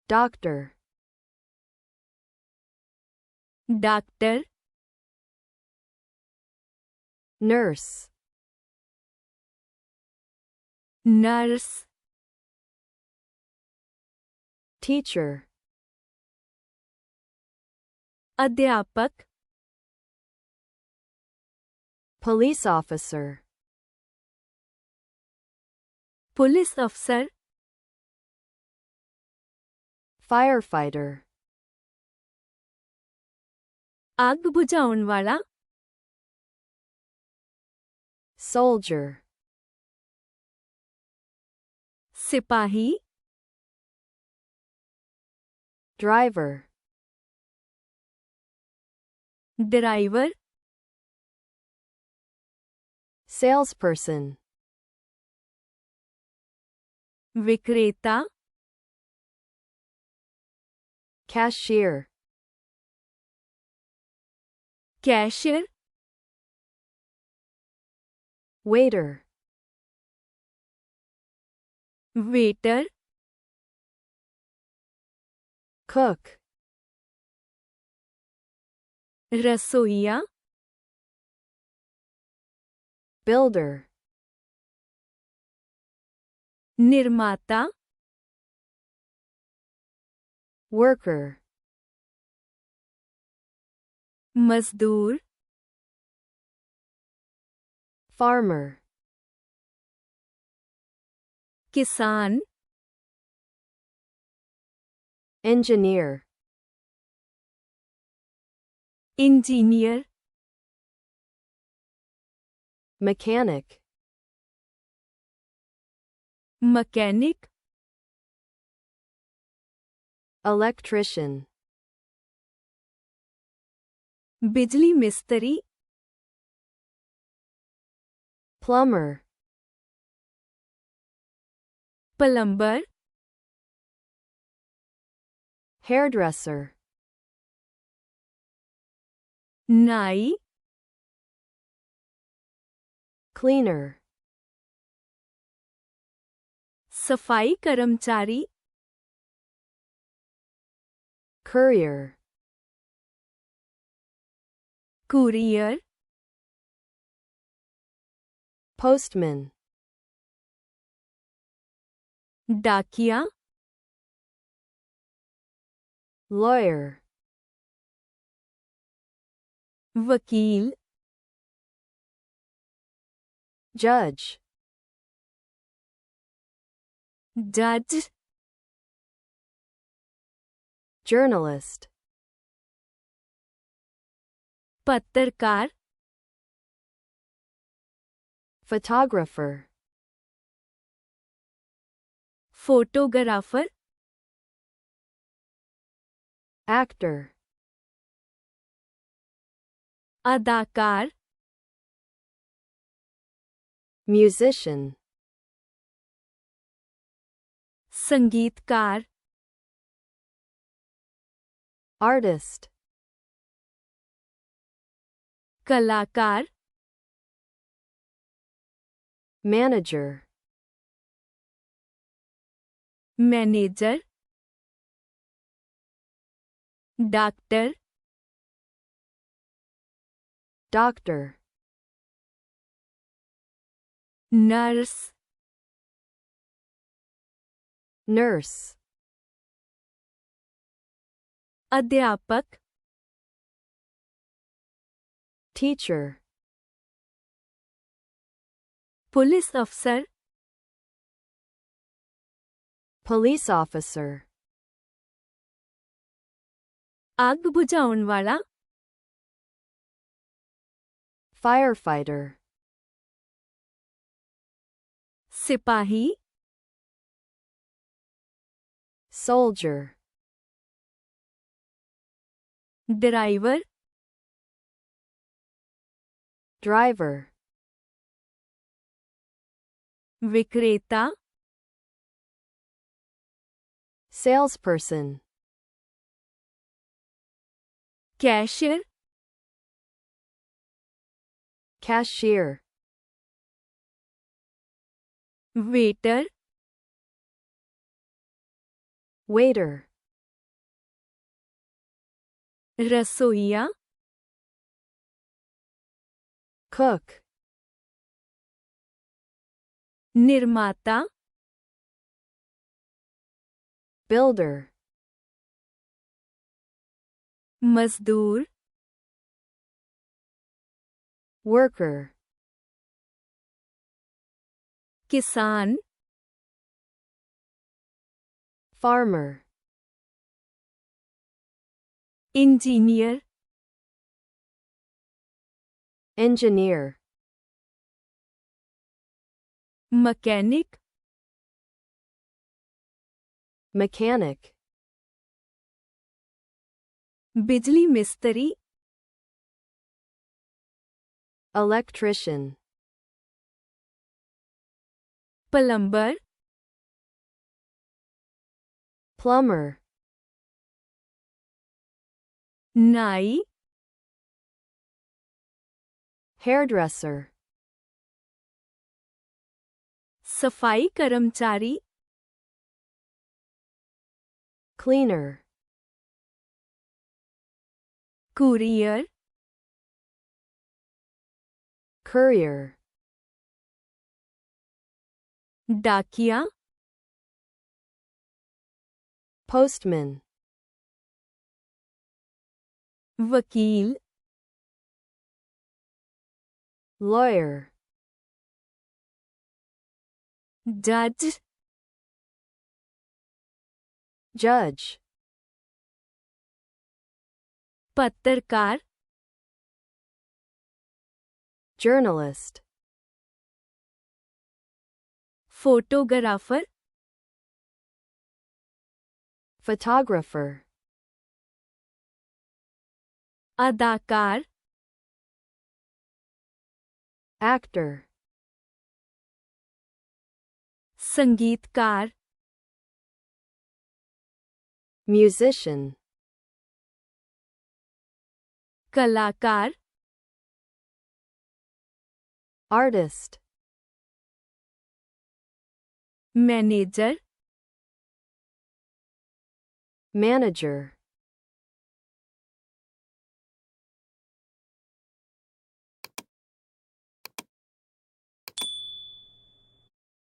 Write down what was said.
doctor, doctor, nurse, nurse, teacher, अध्यापक, police officer, police अफसर, firefighter, आग बुझाउन वाला, soldier, सिपाही, driver, ड्राइवर, salesperson, विक्रेता, cashier, cashier, waiter, waiter, cook, रसोइया, builder, निर्माता, worker, मजदूर, farmer, किसान, engineer, engineer, mechanic, mechanic, electrician, बिजली मिस्त्री, plumber, प्लम्बर, hairdresser, नाई, cleaner, सफाई कर्मचारी, courier, कुरियर, postman, डाकिया, lawyer, वकील, judge, जज, journalist, पत्रकार, photographer, फोटोग्राफर, actor, अदाकार, musician, संगीतकार, artist, कलाकार, manager, manager, doctor, doctor, nurse, nurse, अध्यापक, teacher, पुलिस अफसर, police officer, आग बुझाउन वाला, firefighter, सिपाही, soldier, ड्राइवर, driver, विक्रेता, salesperson, cashier, cashier, waiter, waiter, रसोइया cook, निर्माता builder, मजदूर worker, किसान farmer, engineer engineer, mechanic mechanic, बिजली मिस्त्री electrician, प्लम्बर plumber, नाई hairdresser, सफाई कर्मचारी cleaner, कुरियर courier, डाकिया postman, वकील lawyer, जज judge, पत्रकार journalist, फोटोग्राफर photographer, अदाकार actor, संगीतकार musician, कलाकार artist, मैनेजर manager,